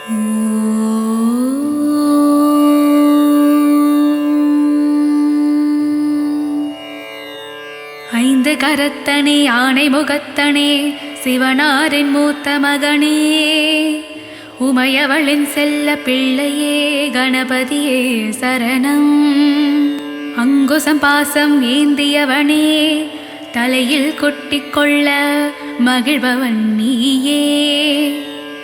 ஐந்து கரத்தனே ஆணை முகத்தனே சிவனாரின் மூத்த மகனே உமையவளின் செல்ல பிள்ளையே கணபதியே சரணம். அங்குசம் பாசம் ஏந்தியவனே தலையில் கொட்டிக்கொள்ள மகிழ்பவன் நீயே.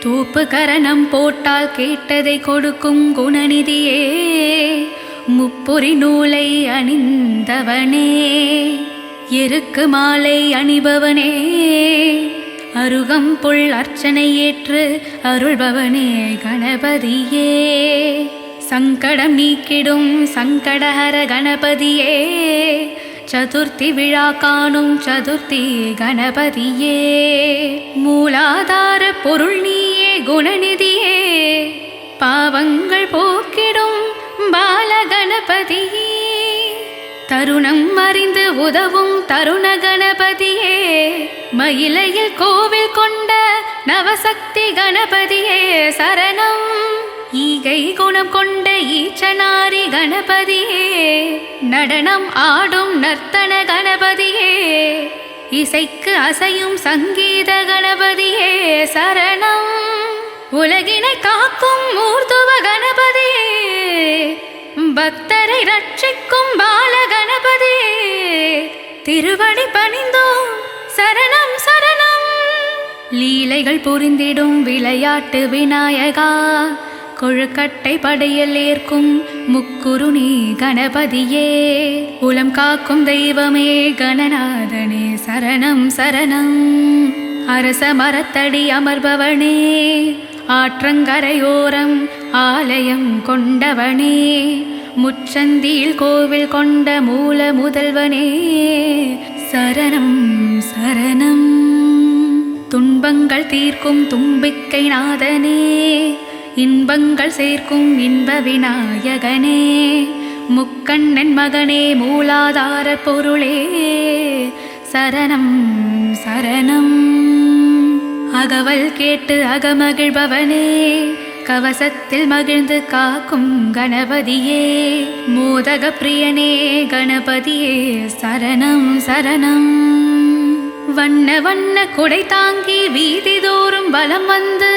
தூப்பு கரணம் போட்டால் கேட்டதை கொடுக்கும் குணநிதியே முப்புரி நூலை அணிந்தவனே எருக்கு மாலை அணிபவனே அருகம்புல் அர்ச்சனை ஏற்று அருள்பவனே கணபதியே. சங்கடம் நீக்கிடும் சங்கடஹர கணபதியே சதுர்த்தி விழா காணும் சதுர்த்தி கணபதியே. மூலாதார பொருள் நீயே குணநிதியே பாவங்கள் போக்கிடும் பால கணபதியே. தருணம் அறிந்து உதவும் தருண கணபதியே மயிலையில் கோவில் கொண்ட நவசக்தி கணபதியே சரணம். ஈகை குணம் கொண்ட ஈச்சனாரி கணபதியே நடனம் ஆடும் நர்த்தன கணபதியே இசைக்கு அசையும் சங்கீத கணபதியே சரணம். உலகினை காக்கும் ஊர்துவ கணபதியே பக்தரை ரட்சிக்கும் பால கணபதியே திருவடி பணிந்தோம் சரணம் சரணம். லீலைகள் புரிந்திடும் விளையாட்டு விநாயகா கொழுக்கட்டை படையில் ஏற்கும் முக்குருணி கணபதியே உலம் காக்கும் தெய்வமே கணநாதனே சரணம் சரணம். அரச மரத்தடி அமர்பவனே ஆற்றங்கரையோரம் ஆலயம் கொண்டவனே முச்சந்தியில் கோவில் கொண்ட மூல முதல்வனே சரணம் சரணம். துன்பங்கள் தீர்க்கும் தும்பிக்கை நாதனே இன்பங்கள் சேர்க்கும் இன்ப விநாயகனே முக்கண்ணன் மகனே மூலாதார பொருளே சரணம் சரணம். அகவல் கேட்டு அகமகிழ்பவனே கவசத்தில் மகிழ்ந்து காக்கும் கணபதியே மோதக பிரியனே கணபதியே சரணம் சரணம். வண்ண வண்ண குடை தாங்கி வீதிதோறும் வலம் வந்து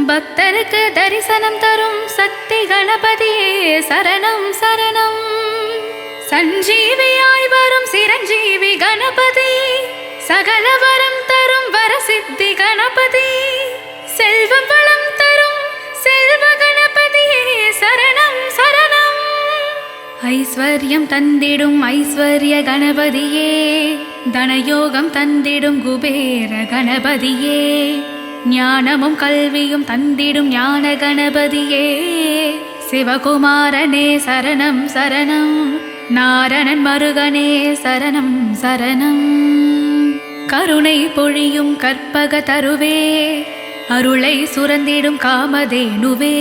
பக்தருக்கு தரிசனம் தரும் சக்தி கணபதியே சரணம் சரணம். சஞ்சீவியாய் வரும் சிரஞ்சீவி கணபதி சகல வரம் தரும் வரசித்தி கணபதி செல்வம் வளம் தரும் செல்வ கணபதியே சரணம் சரணம். ஐஸ்வர்யம் தந்திடும் ஐஸ்வர்ய கணபதியே தனயோகம் தந்திடும் குபேர கணபதியே ஞானமும் கல்வியும் தந்திடும் ஞான கணபதியே சிவகுமாரனே சரணம் சரணம். நாரணன் மருகனே சரணம் சரணம். கருணை பொழியும் கற்பக தருவே அருளை சுரந்திடும் காமதேனுவே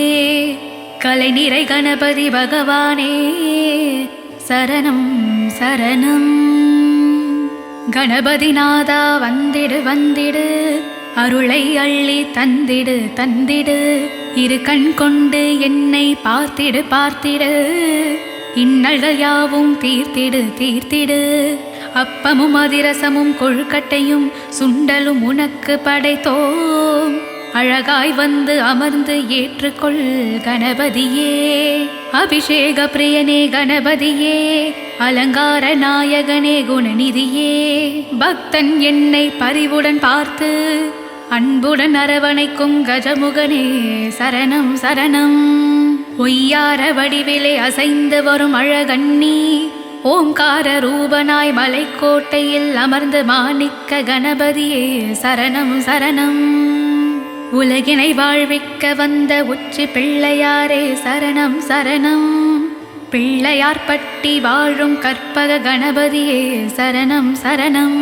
கலை நிறை கணபதி பகவானே சரணம் சரணம். கணபதி நாதா வந்திடு வந்திடு அருளை அள்ளி தந்திடு தந்திடு இரு கண் கொண்டு என்னை பார்த்திடு பார்த்திடு இன்னல்கள் யாவும் தீர்த்திடு தீர்த்திடு. அப்பமும் அதிரசமும் கொழுக்கட்டையும் சுண்டலும் உனக்கு படைத்தோம் அழகாய் வந்து அமர்ந்து ஏற்றுக்கொள் கணபதியே. அபிஷேக பிரியனே கணபதியே அலங்கார நாயகனே குணநிதியே பக்தன் என்னை பரிவுடன் பார்த்து அன்புடன் அரவணைக்கும் கஜமுகனே சரணம் சரணம். ஒய்யார வடிவிலே அசைந்து வரும் அழகண்ணி ஓம்கார ரூபனாய் மலைக்கோட்டையில் அமர்ந்து மாணிக்க கணபதியே சரணம் சரணம். உலகினை வாழ்விக்க வந்த உச்சி பிள்ளையாரே சரணம் சரணம். பிள்ளையார் பட்டி வாழும் கற்பக கணபதியே சரணம் சரணம்.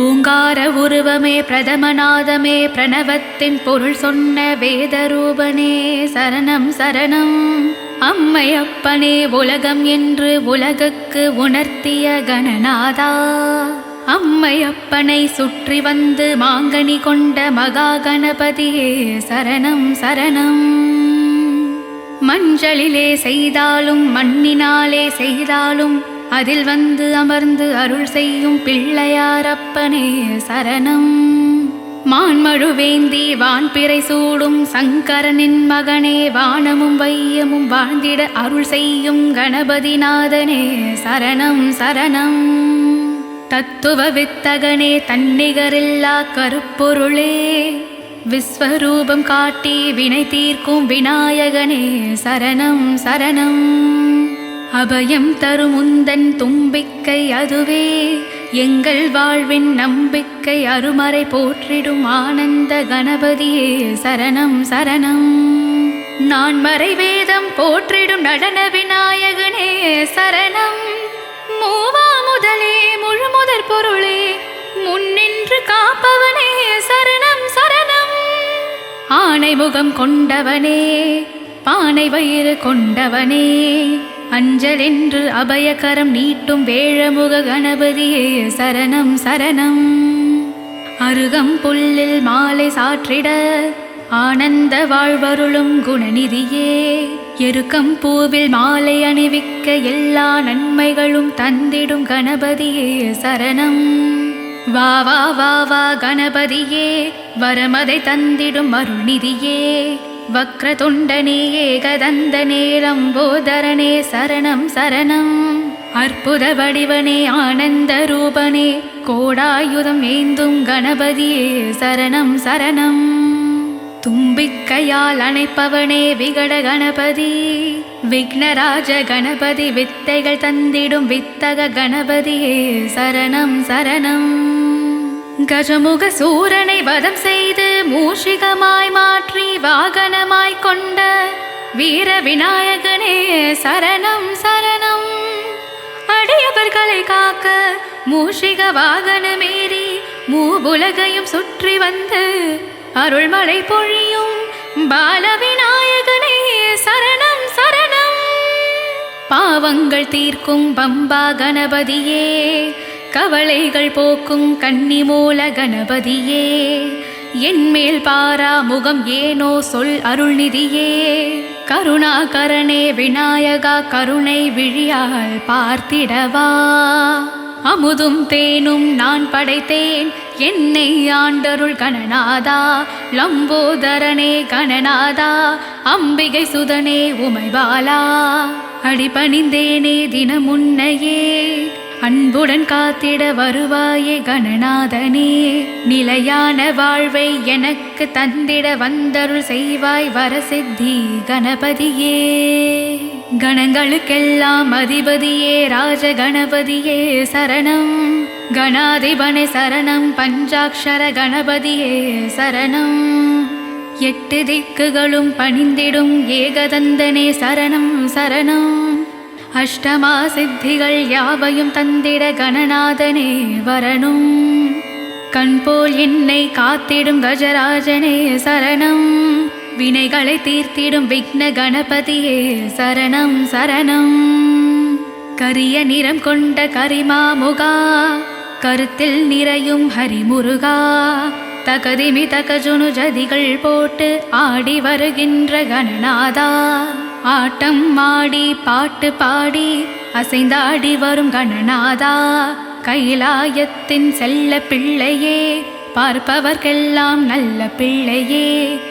ஓங்கார உருவமே பிரதமநாதமே பிரணவத்தின் பொருள் சொன்ன வேதரூபனே சரணம் சரணம். அம்மையப்பனே உலகம் என்று உலகுக்கு உணர்த்திய கணநாதா அம்மையப்பனை சுற்றி வந்து மாங்கனி கொண்ட மகா கணபதியே சரணம் சரணம். மஞ்சளிலே செய்தாலும் மண்ணினாலே செய்தாலும் அதில் வந்து அமர்ந்து அருள் செய்யும் பிள்ளையாரப்பனே சரணம். மான்மழுவேந்தி வான்பிறை சூடும் சங்கரனின் மகனே வானமும் வையமும் வாழ்ந்திட அருள் செய்யும் கணபதிநாதனே சரணம் சரணம். தத்துவ வித்தகனே தன்னிகரில்லா கருப்பொருளே விஸ்வரூபம் காட்டி வினை தீர்க்கும் விநாயகனே சரணம் சரணம். அபயம் தரும் உந்தன் தும்பிக்கை அதுவே எங்கள் வாழ்வின் நம்பிக்கை அருமறை போற்றிடும் ஆனந்த கணபதியே சரணம் சரணம். நான் மறை வேதம் போற்றிடும் நடன விநாயகனே சரணம். மூவா முதலே முழுமுதற் பொருளே முன்னின்று காப்பவனே சரணம் சரணம். ஆனை முகம் கொண்டவனே பானை வயிறு கொண்டவனே அஞ்சலென்று அபயகரம் நீட்டும் வேழமுக கணபதியே சரணம் சரணம். அருகம் புல்லில் மாலை சாற்றிட ஆனந்த வாழ்வருளும் குணநிதியே எருக்கம் பூவில் மாலை அணிவிக்க எல்லா நன்மைகளும் தந்திடும் கணபதியே சரணம். வா வா வா வா கணபதியே வரமதை தந்திடும் அருள்நிதியே வக்ரதுண்டனே ஏகதந்தனே லம்போதரனே சரணம் சரணம். அற்புத வடிவனே ஆனந்த ரூபனே கோடாயுதம் ஏந்தும் கணபதியே சரணம் சரணம். தும்பிக்கையால் அணைப்பவனே விகட கணபதி விக்னராஜ கணபதி வித்தைகள் தந்திடும் வித்தக கணபதியே சரணம் சரணம். கஜமுக சூரனை வதம் செய்து மூஷிகமாய் மாற்றி வாகனமாய் கொண்ட வீர விநாயகனே சரணம் சரணம். அடியவர்களை காக்க மூஷிக வாகனமேறி மூவுலகையும் சுற்றி வந்து அருள்மழை பொழியும் பால விநாயகனே சரணம் சரணம். பாவங்கள் தீர்க்கும் பம்பா கணபதியே கவலைகள் போக்கும் கன்னிமூல கணபதியே என்மேல் பாரா முகம் ஏனோ சொல் அருள்நிதியே கருணாகரனே விநாயகா கருணை விழியால் பார்த்திடவா. அமுதும் தேனும் நான் படைத்தேன் என்னை ஆண்டருள் கணநாதா லம்போதரனே கணநாதா அம்பிகை சுதனே உமைபாலா அடிபணிந்தேனே தினமுன்னையே அன்புடன் காத்திட வருவாயே கணநாதனே நிலையான வாழ்வை எனக்கு தந்திட வந்தருள் செய்வாய் வரசித்தி கணபதியே. கணங்களுக்கெல்லாம் அதிபதியே ராஜ கணபதியே சரணம். கணாதிபனே சரணம். பஞ்சாட்சர கணபதியே சரணம். 8 திக்குகளும் பணிந்திடும் ஏகதந்தனே சரணம் சரணம். அஷ்டமா சித்திகள் யாவையும் தந்திட கணநாதனே வரணும். கண்போல் என்னை காத்திடும் கஜராஜனே சரணம். வினைகளை தீர்த்திடும் விக்ன கணபதியே சரணம் சரணம். கரிய நிறம் கொண்ட கரிமாமுகா கருத்தில் நிறையும் ஹரிமுருகா தகதிமி தகஜுனு ஜதிகள் போட்டு ஆடி வருகின்ற கணநாதா ஆட்டம் ஆடி பாட்டு பாடி அசைந்தாடி வரும் கணநாதா கைலாயத்தின் செல்ல பிள்ளையே பார்ப்பவர்க்கெல்லாம் நல்ல பிள்ளையே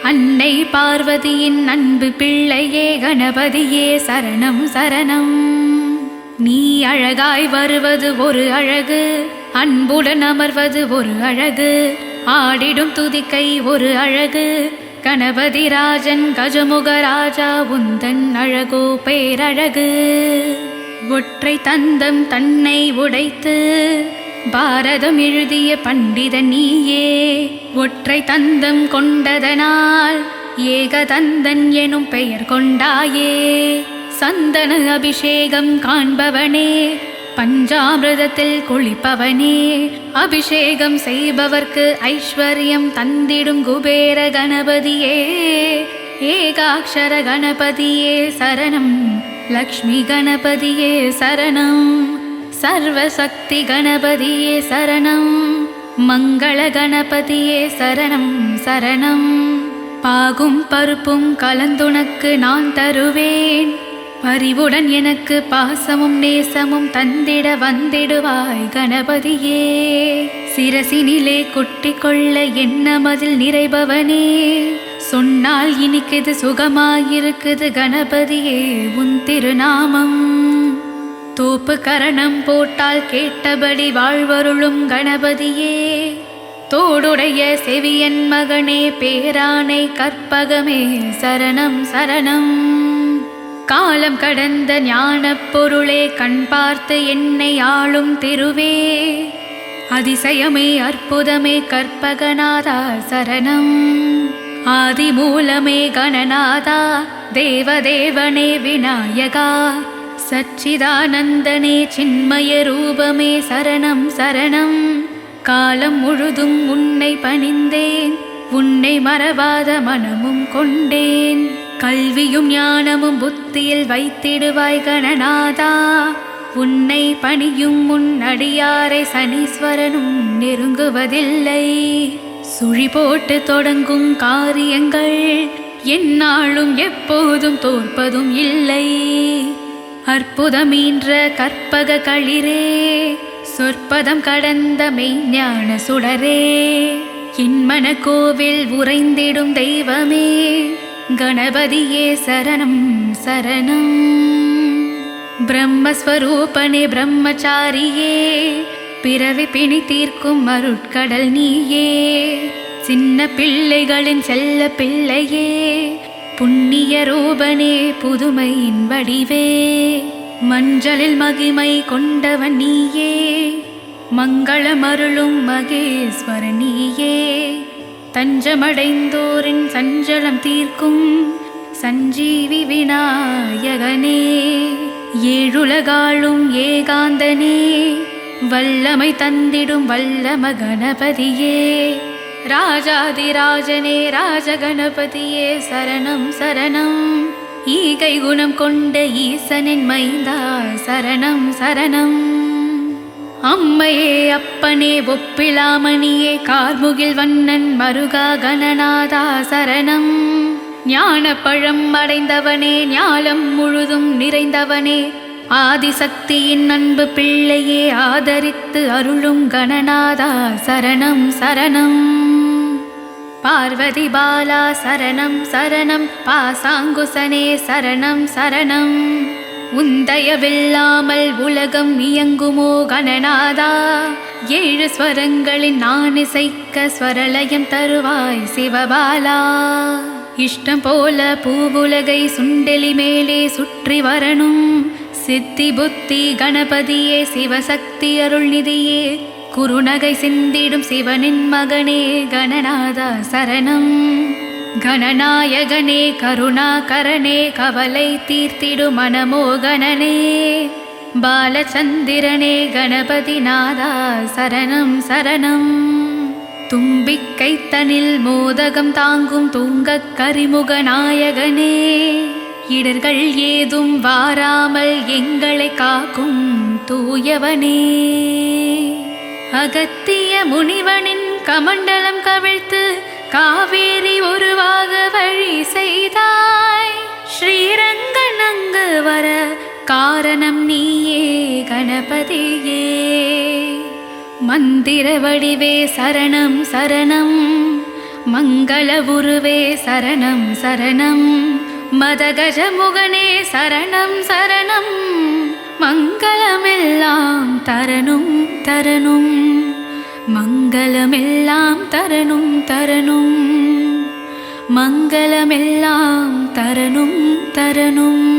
அன்னை பார்வதியின் அன்பு பிள்ளையே கணபதியே சரணம் சரணம். நீ அழகாய் வருவது ஒரு அழகு அன்புடன் அமர்வது ஒரு அழகு ஆடிடும் துதிக்கை ஒரு அழகு கணபதி ராஜன் கஜமுகராஜா உந்தன் அழகோ பேரழகு. ஒற்றை தந்தம் தன்னை உடைத்து பாரதம் எழுதிய பண்டிதன் நீயே ஒற்றை தந்தம் கொண்டதனால் ஏகதந்தன் எனும் பெயர் கொண்டாயே. சந்தன அபிஷேகம் காண்பவனே பஞ்சாமிரதத்தில் குளிப்பவனே அபிஷேகம் செய்பவர்க்கு ஐஸ்வர்யம் தந்திடும் குபேர கணபதியே ஏகாட்சர கணபதியே சரணம். லக்ஷ்மி கணபதியே சரணம். சர்வசக்தி கணபதியே சரணம். மங்கள கணபதியே சரணம் சரணம். பாகும் பருப்பும் கலந்துனக்கு நான் தருவேன். பரிவுடன் எனக்கு பாசமும் நேசமும் தந்திட வந்திடுவாய் கணபதியே. சிரசினிலே கொட்டிக்கொள்ள என்ன மதில் நிறைபவனே. சொன்னால் இனிக்குது சுகமாயிருக்குது கணபதியே உன் திருநாமம். தோப்பு கரணம் போட்டால் கேட்டபடி வாழ்வருளும் கணபதியே. தோடுடைய செவியன் மகனே பேரானை கற்பகமே சரணம் சரணம். காலம் கடந்த ஞானப் பொருளே கண் பார்த்து என்னை ஆளும் திருவே. அதிசயமே அற்புதமே கற்பகநாதா சரணம். ஆதி மூலமே கணநாதா தேவதேவனே விநாயகா. சச்சிதானந்தனே சின்மய ரூபமே சரணம் சரணம். காலம் முழுதும் உன்னை பணிந்தேன். உன்னை மறவாத மனமும் கொண்டேன். கல்வியும் ஞானமும் புத்தியில் வைத்திடுவாய் கணநாதா. உன்னை பணியும் முன் அடியாரை சனீஸ்வரனும் நெருங்குவதில்லை. சுழி போட்டு தொடங்கும் காரியங்கள் எந்நாளும் எப்போதும் தோற்பதும் இல்லை. அற்புதமீன்ற கற்பக களிரே சொற்பதம் கடந்த மெய்ஞான சுடரே. என் மனக்கோவில் உறைந்திடும் தெய்வமே கணபதியே சரணம் சரணம். பிரம்மஸ்வரூபனே பிரம்மச்சாரியே பிறவி பிணி தீர்க்கும் அருட்கடல் நீயே. சின்ன பிள்ளைகளின் செல்ல பிள்ளையே புண்ணிய ரூபனே புதுமையின் வடிவே. மஞ்சளில் மகிமை கொண்டவன் நீயே. மங்களமருளும் மகேஸ்வரன் நீயே. தஞ்சமடைந்தோரின் சஞ்சலம் தீர்க்கும் சஞ்சீவி விநாயகனே. ஏழுலகாளும் ஏகாந்தனே வல்லமை தந்திடும் வல்லம கணபதியே. ராஜாதிராஜனே ராஜகணபதியே சரணம் சரணம். ஈகை குணம் கொண்ட ஈசனின் மைந்தா சரணம் சரணம். அம்மையே அப்பனே ஒப்பிலாமணியே கார்முகில் வண்ணன் மருகா கணநாதா சரணம். ஞான பழம் அடைந்தவனே ஞாலம் முழுதும் நிறைந்தவனே ஆதிசக்தியின் அன்பு பிள்ளையே ஆதரித்து அருளும் கணநாதா சரணம் சரணம். பார்வதி பாலா சரணம் சரணம். பாசாங்குசனே சரணம் சரணம். உந்தயவில்லாமல் உலகம் இயங்குமோ கணநாதா. ஏழு ஸ்வரங்களின் நான் இசைக்க ஸ்வரலயம் தருவாய் சிவபாலா. இஷ்டம் போல பூவுலகை சுண்டெலி மேலே சுற்றி வரணும். சித்தி புத்தி கணபதியே சிவசக்தி அருள்நிதியே. குருநகை சிந்திடும் சிவனின் மகனே கணநாதா சரணம். கணநாயகனே கருணாகரனே கவலை தீர்த்திடும் மனமோகனனே. பாலச்சந்திரனே கணபதிநாதா சரணம் சரணம். தும்பிக்கைத்தனில் மோதகம் தாங்கும் தூங்கக் கரிமுக நாயகனே. இடர்கள் ஏதும் வாராமல் எங்களை காக்கும் தூயவனே. அகத்திய முனிவனின் கமண்டலம் கவிழ்த்து காவேரி உருவாக வழி செய்தாய். ஸ்ரீரங்கன் அங்கு வர காரணம் நீயே கணபதியே. மந்திர வடிவே சரணம் சரணம். மங்கள உருவே சரணம் சரணம். மதகஜமுகனே சரணம் சரணம். மங்களமெல்லாம் தரணும் தரணும். மங்களமெல்லாம் தரணும் தரணும். மங்களமெல்லாம் தரணும் தரணும்.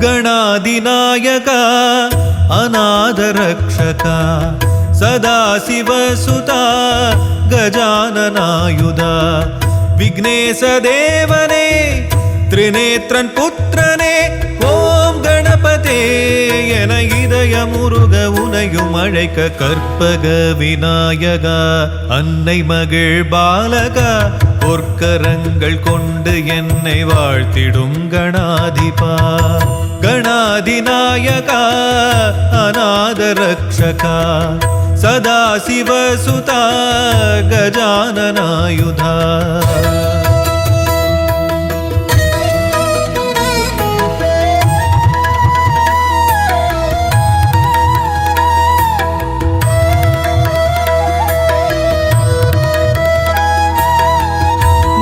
ಗಣಾಧಿನಾಯಕ ಅನಾಥರಕ್ಷಕ ಸದಾಶಿವಸುತ ಗಜಾನನಾಯುಧ ವಿಘ್ನೇಶ ದೇವನೇ திரிநேத்ரன் புத்திரனே ஓம் கணபதே என இதயமுருக உனையும் அழைக்க கற்பக விநாயகா அன்னை மகிழ் பாலகா பொற்கரங்கள் கொண்டு என்னை வாழ்த்திடும் கணாதிபா கணாதிநாயகா அநாத ரக்ஷகா சதாசிவசுதா கஜானனாயுதா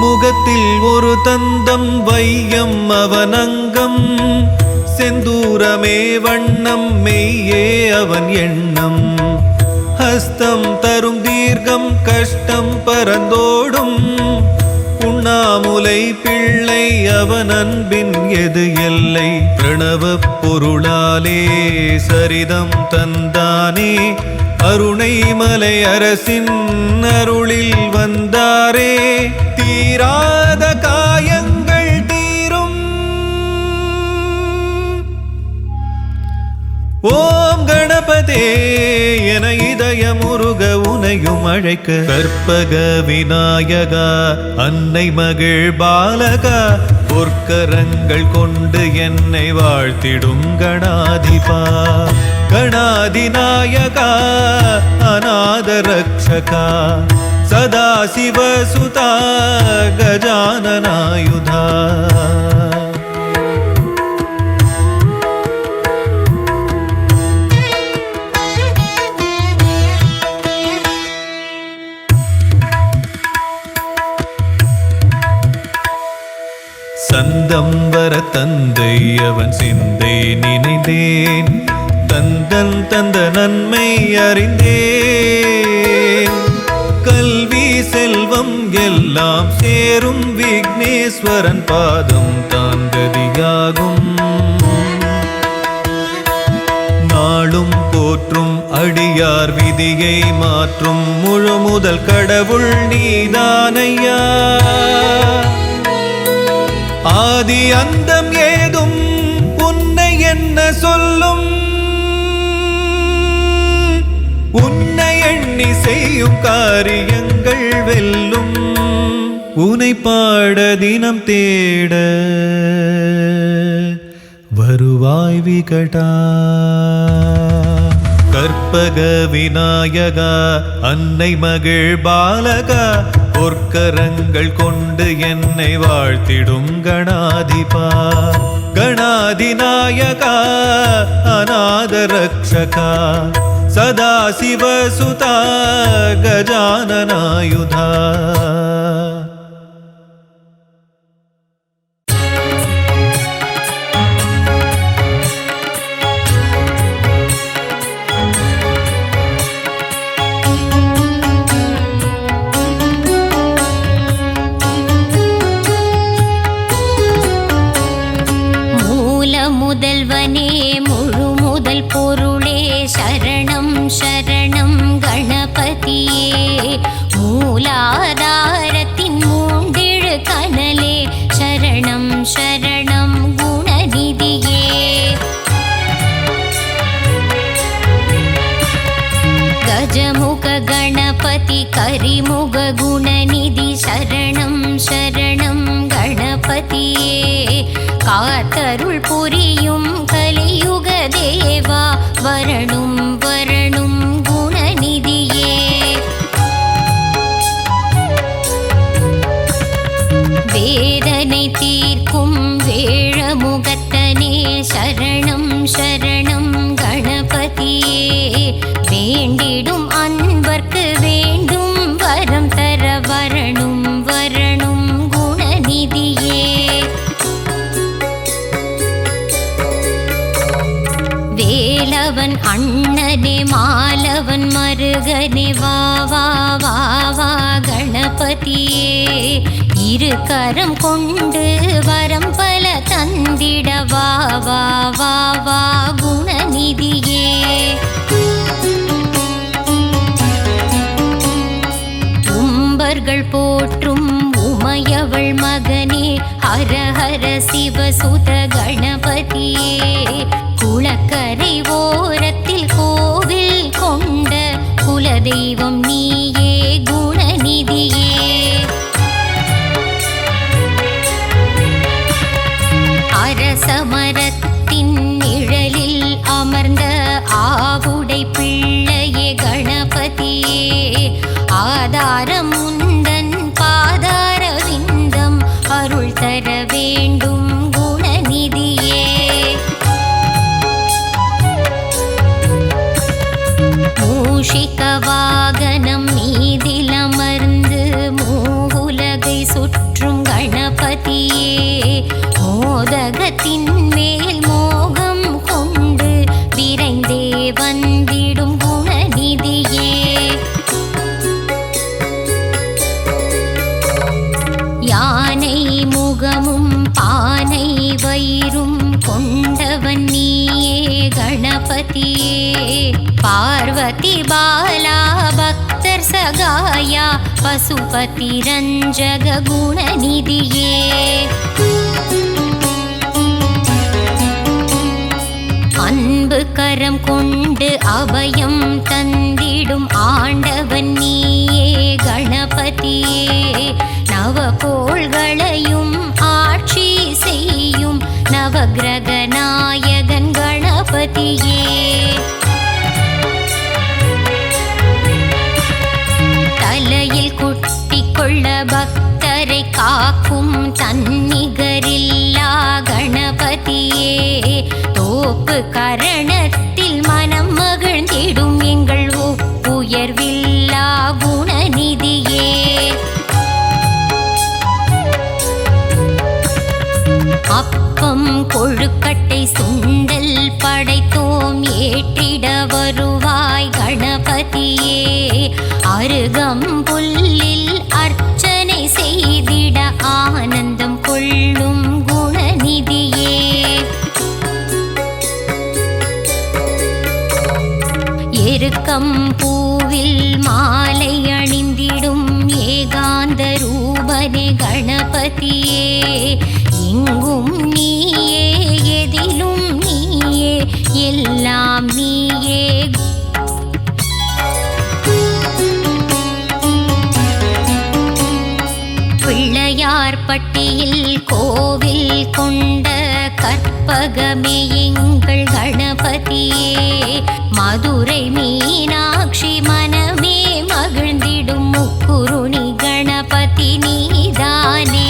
முகத்தில் ஒரு தந்தம் வையம் அவனங்கம் செந்தூரமே வண்ணம் மெய்யே அவன் எண்ணம் ஹஸ்தம் தரும் தீர்க்கம் கஷ்டம் பரந்தோடும் உண்ணாமுலை பிள்ளை அவன் அன்பின் எது எல்லை பிரணவ பொருளாலே சரிதம் தந்தானே அருணை மலை அரசின் அருளில் வந்தாரே தீராத காயங்கள் தீரும் ஓம் கணபதே என இதயமுருக உனையும் அழைக்க கற்பக விநாயகா அன்னை மகிழ் பாலகா பொற்கரங்கள் கொண்டு என்னை வாழ்த்திடும் கணாதிபா கணாதிநாயகா அநாத ரக்ஷகா சதாசிவசுதா கஜானனாயுதா சந்தம் வர தந்தை அவன் சிந்தை நினைந்தேன் தந்தன் தந்த நன்மை அறிந்தேன் கல்வி செல்வம் எல்லாம் சேரும் விக்னேஸ்வரன் பாதம் தான் கதியாகும் நாளும் போற்றும் அடியார் விதியை மாற்றும் முழு முதல் கடவுள் நீதானையா ஆதி அந்தம் ஏதும் உன்னை என்ன சொல்லும் உன்னை எண்ணி செய்யும் காரியங்கள் வெல்லும் உனை பாட தினம் தேட வருவாய் விகடா கற்பக விநாயகா அன்னை மகிழ் பாலகா பொற்கரங்கள் கொண்டு என்னை வாழ்த்திடும் கணாதிபா கணாதிநாயகா அநாத ரக்ஷகா சதாசிவசுதா கஜானனாயுதா முதல்வனே முழு முதல் பொருளே சரணம் சரணம் கணபதியே மூலாதாரத்தின் மூண்டிழு கனலே சரணம் சரணம் குணநிதியே கஜமுக கணபதி கரிமுக குணநிதி சரணம் சரணம் கணபதியே காத்தருள் புரியும் கலியுக தேவா வரணும் வரணும் குணநிதியே வேதனை தீர்க்கும் வேழமுகத்தனே சரணம் சரணம் கணபதியே வேண்டிடும் அன்பர்க்கு வேண்டும் வரம் தர வரணும் வரணும் குணநிதியே வேலவன் அண்ணனே மாலவன் மருகனே வா வா வா வா கணபதியே இரு கரம் கொண்டு வரம் பல தந்திட வா வா வா வா குணநிதியே உம்பர்கள் போற்றும் உமையவள் மகனே ஹர ஹர சிவசுத கணபதியே குளக்கரை ஓரத்தில் கோவில் கொண்ட குலதெய்வம் நீயே குணநிதியே அரசமரத்தின் நிழலில் அமர்ந்த ஆவுடை பிள்ளையே கணபதியே ஆதாரம் உந்தன் பாதார விந்தம் அருள் தர வேண்டும் குணநிதியே மூஷிக வாகனம் மீதிலமர்ந்து மூவுலகை சுற்றும் கணபதியே மோதகத்தின் மேல் மோகம் கொண்டு விரைந்தே வந்திடும் குணநிதியே யானை முகமும் பானை வயிறும் கொண்டவன் நீயே கணபதியே பார்வதி பாலா பக்தர் சகாயா பசுபதி ரஞ்சக குணநிதியே அன்பு கரம் கொண்டு அபயம் தந்திடும் ஆண்டவன் நீயே கணபதியே நவகோள்களையும் ஆட்சி செய்யும் நவகிரக நாயகன் கணபதியே தலையில் குட்டி கொள்ள பக்தரை காக்கும் தன்னிகரில்லா கணபதியே தோப்பு கரணத்தில் மனம் மகிழ்ந்திடும் எங்கள் உயர்வில்லா குணநிதியே அப்பம் கொழுக்கட்டை சுண்டல் படைத்தோம் ஏற்றிட வருவாய் கணபதியே அருகம் புல்லில் அர்ச்சனை செய்திட ஆனந்தம் கொள்ளும் குணநிதியே எருக்கம் பூவில் மாலை அணிந்திடும் ஏகாந்த ரூபனே கணபதியே எங்கும் நீயே எதிலும் நீயே எல்லாம் நீயே பிள்ளையார்பட்டியில் கோவில் கொண்ட கற்பகமே எங்கள் கணபதியே மதுரை மீனாட்சி மனமே மகிழ்ந்திடும் முக்குருணி கணபதி நீதானே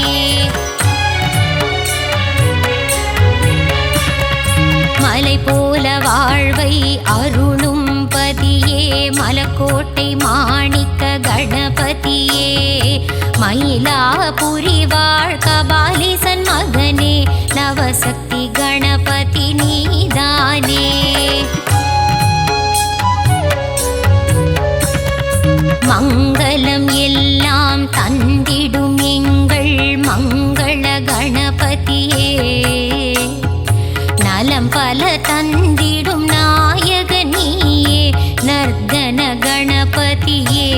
மலை போல வாழ்வை அருளும் பதியே மலக்கோட்டை மாணிக்க கணபதியே மயிலாபுரி வாழ் கபாலீசன் மகனே நவசக்தி கணபதி நீதானே மங்களம் எல்லாம் தந்திடும் எங்கள் மங்கள கணபதியே நலம் பல தந்திடும் நாயக நீயே நர்தன கணபதியே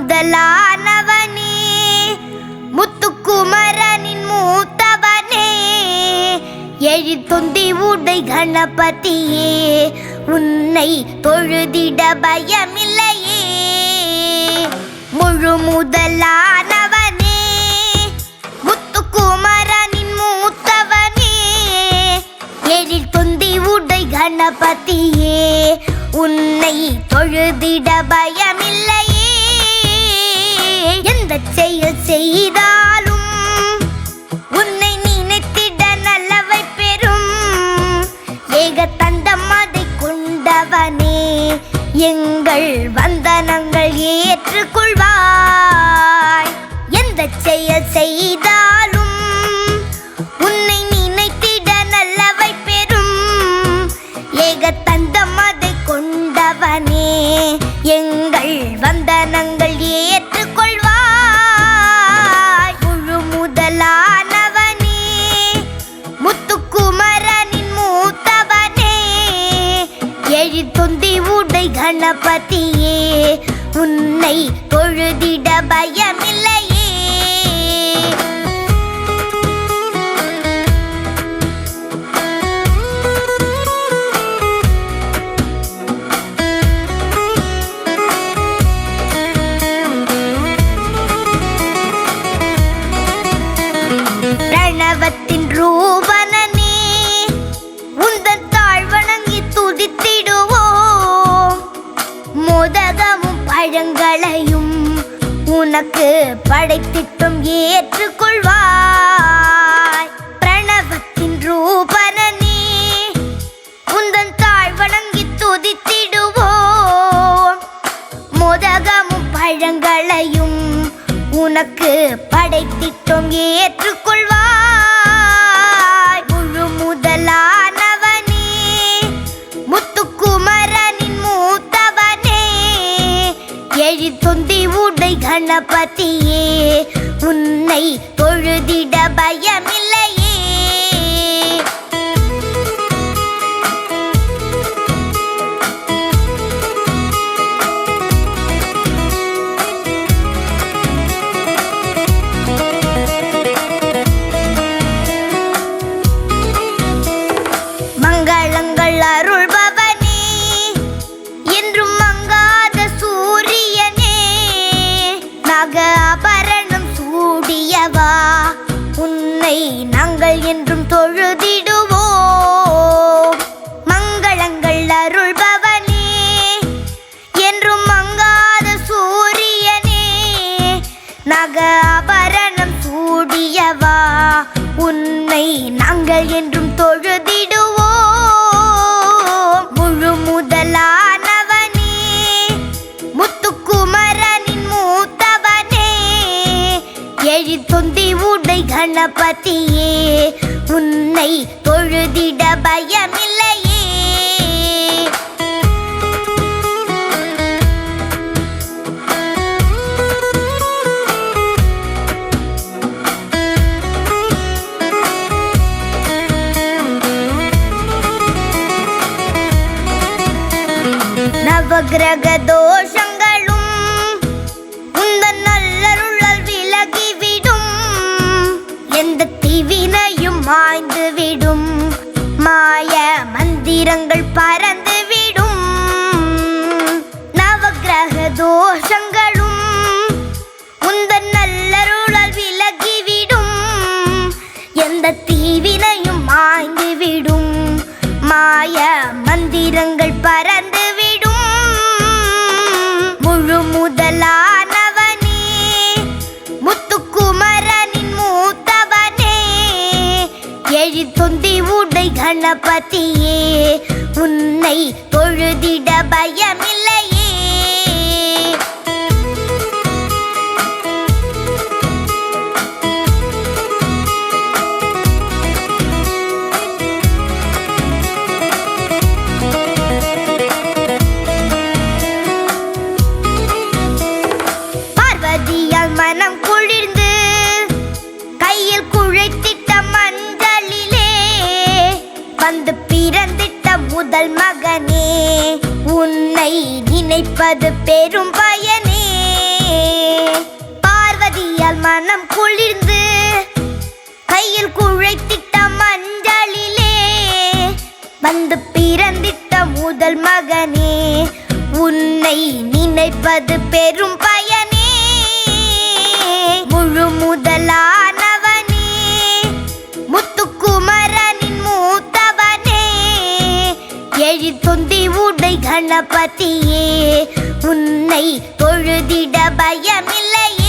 முதலானவனே முத்துக்குமரனின் மூத்தவனே எழிற்தொந்தி உடை கணபதியே உன்னை தொழுதிட பயமில்லையே முழு முதலானவனே முத்துக்குமரனின் மூத்தவனே எழிற்தொந்தி உடை கணபதியே உன்னை தொழுதிட பயமில்லையே எந்த செயல் செய்தாலும் உன்னை நினைத்திட நல்லவை பெறும் ஏகதந்தம் அதை கொண்டவனே எங்கள் வந்தனங்கள் ஏற்றுக்கொள்வாய் எந்த செயல் செய்தாலும் உன்னை நினைத்திட நல்லவை பெறும் ஏகதந்தம் அதை கொண்டவனே எங்கள் வந்தனங்கள் ஏற்றுக்கொள்வாய் முழு முதலானவனே முத்துக்குமரனின் மூத்தவனே எழிற்தொந்தி உடை கணபதியே உன்னை தொழுதிட பயமில்லையே பிரணவத்தின் ரூபனே உந்தன் தாழ்வணங்கி துதித்திடுவோம் மோதகமும் பழங்களையும் உனக்கு படைத்திட்டும் ஏற்றுக்கொள்வாய் பிரணவத்தின் ரூபனே உந்தன் தாழ்வணங்கி துதித்திடுவோம் மோதகமும் பழங்களையும் உனக்கு படைத்திட்டும் ஏற்றுக்கொள்வாய் முழு முதலானவனே முத்துக்குமரனின் மூத்தவனே எழிற்தொந்தி உடை கணபதியே உன்னை தொழுதிட பயமில்லையே மங்களங்கள் அருள்பவனே என்றும் மங்காத சூரியனே நாக ஆபரணம் சூடியவா உன்னை நாங்கள் என்றும் தொழுதிடுவோம் மங்களங்கள் அருள்பவனே என்றும் மங்காத சூரியனே நாக ஆபரணம் சூடியவா உன்னை நாங்கள் என்றும் தொழுதிடுவோம் முழு முதலானவனே முத்துக்குமரனின் மூத்தவனே எழிற்தொந்தி உடை கணபதியே உன்னை தொழுதிட பயமில்லையே நவகிரக தோஷங்களும் உந்தன் நல்லருளால் விலகிவிடும் எந்த தீவினையும் மாய்ந்துவிடும் மாய மந்திரங்கள் பறந்துவிடும் நவகிரக தோஷங்களும் உந்தன் நல்லருளால் விலகிவிடும் எந்த தீவினையும் மாய்ந்துவிடும் மாய மந்திரங்கள் பறந்துவிடும் முழு முதலானவனே முத்துக்குமரனின் மூத்தவனே எழிற்தொந்தி உடை கணபதியே உன்னை தொழுதிட பயமில்லையே பார்வதியால் மனம் குளிர்ந்து கையில் குழைத்திட்ட மஞ்சளிலே வந்து பிறந்திட்ட முதல் மகனே உன்னை நினைப்பது பெரும் பயனே பார்வதியால் மனம் குளிர்ந்து கையில் குழைத்திட்ட மஞ்சளிலே வந்து பிறந்திட்ட முதல் மகனே உன்னை நினைப்பது பெரும் பயனே முழு முதலானவனே முத்துக்குமரனின் மூத்தவனே எழிற்தொந்தி உடை கணபதியே உன்னை தொழுதிட பயமில்லையே